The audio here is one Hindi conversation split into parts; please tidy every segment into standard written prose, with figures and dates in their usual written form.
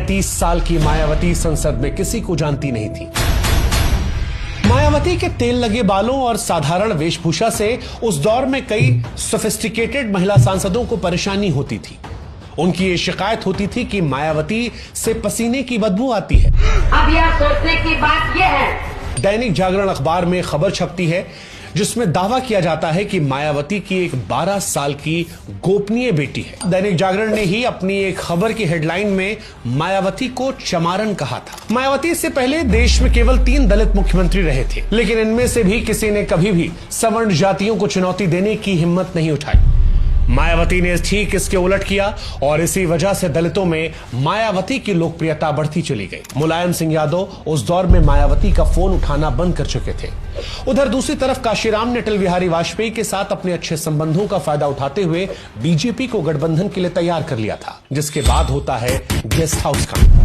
35 साल की मायावती संसद में किसी को जानती नहीं थी। मायावती के तेल लगे बालों और साधारण वेशभूषा से उस दौर में कई सोफिस्टिकेटेड महिला सांसदों को परेशानी होती थी। उनकी ये शिकायत होती थी कि मायावती से पसीने की बदबू आती है। अब यह सोचने की बात यह है, दैनिक जागरण अखबार में खबर छपती है जिसमें दावा किया जाता है कि मायावती की एक 12 साल की गोपनीय बेटी है। दैनिक जागरण ने ही अपनी एक खबर की हेडलाइन में मायावती को चमारन कहा था। मायावती से पहले देश में केवल 3 दलित मुख्यमंत्री रहे थे, लेकिन इनमें से भी किसी ने कभी भी सवर्ण जातियों को चुनौती देने की हिम्मत नहीं उठाई। मायावती ने ठीक इसके उलट किया और इसी वजह से दलितों में मायावती की लोकप्रियता बढ़ती चली गई। मुलायम सिंह यादव उस दौर में मायावती का फोन उठाना बंद कर चुके थे। उधर दूसरी तरफ काशीराम ने अटल बिहारी वाजपेयी के साथ अपने अच्छे संबंधों का फायदा उठाते हुए बीजेपी को गठबंधन के लिए तैयार कर लिया था, जिसके बाद होता है गेस्ट हाउस कांड।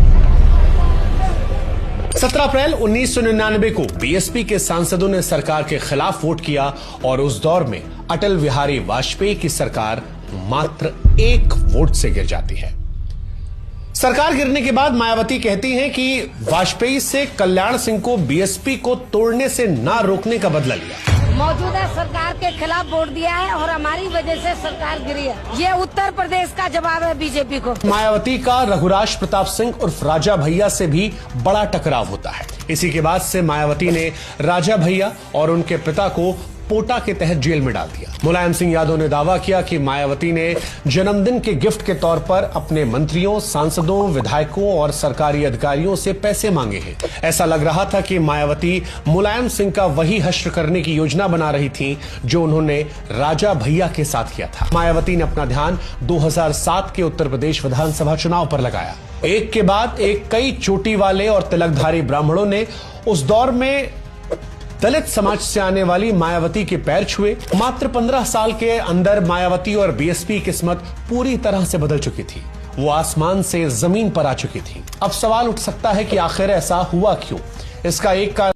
17 अप्रैल 1999 को बीएसपी के सांसदों ने सरकार के खिलाफ वोट किया और उस दौर में अटल बिहारी वाजपेयी की सरकार मात्र 1 वोट से गिर जाती है। सरकार गिरने के बाद मायावती कहती हैं कि वाजपेयी से कल्याण सिंह को बीएसपी को तोड़ने से ना रोकने का बदला लिया। मौजूदा सरकार के खिलाफ वोट दिया है और हमारी वजह से सरकार गिरी है। ये उत्तर प्रदेश का जवाब है बीजेपी को। मायावती का रघुराज प्रताप सिंह उर्फ राजा भैया से भी बड़ा टकराव होता है। इसी के बाद से मायावती ने राजा भैया और उनके पिता को पोटा के तहत जेल में डाल दिया। मुलायम सिंह यादव ने दावा किया कि मायावती ने जन्मदिन के गिफ्ट के तौर पर अपने मंत्रियों, सांसदों, विधायकों और सरकारी अधिकारियों से पैसे मांगे हैं। ऐसा लग रहा था कि मायावती मुलायम सिंह का वही हश्र करने की योजना बना रही थी जो उन्होंने राजा भैया के साथ किया था। मायावती ने अपना ध्यान 2007 के उत्तर प्रदेश विधानसभा चुनाव पर लगाया। एक के बाद एक कई चोटी वाले और तिलकधारी ब्राह्मणों ने उस दौर में दलित समाज से आने वाली मायावती के पैर छुए। मात्र 15 साल के अंदर मायावती और बीएसपी की किस्मत पूरी तरह से बदल चुकी थी। वो आसमान से जमीन पर आ चुकी थी। अब सवाल उठ सकता है कि आखिर ऐसा हुआ क्यों? इसका एक कारण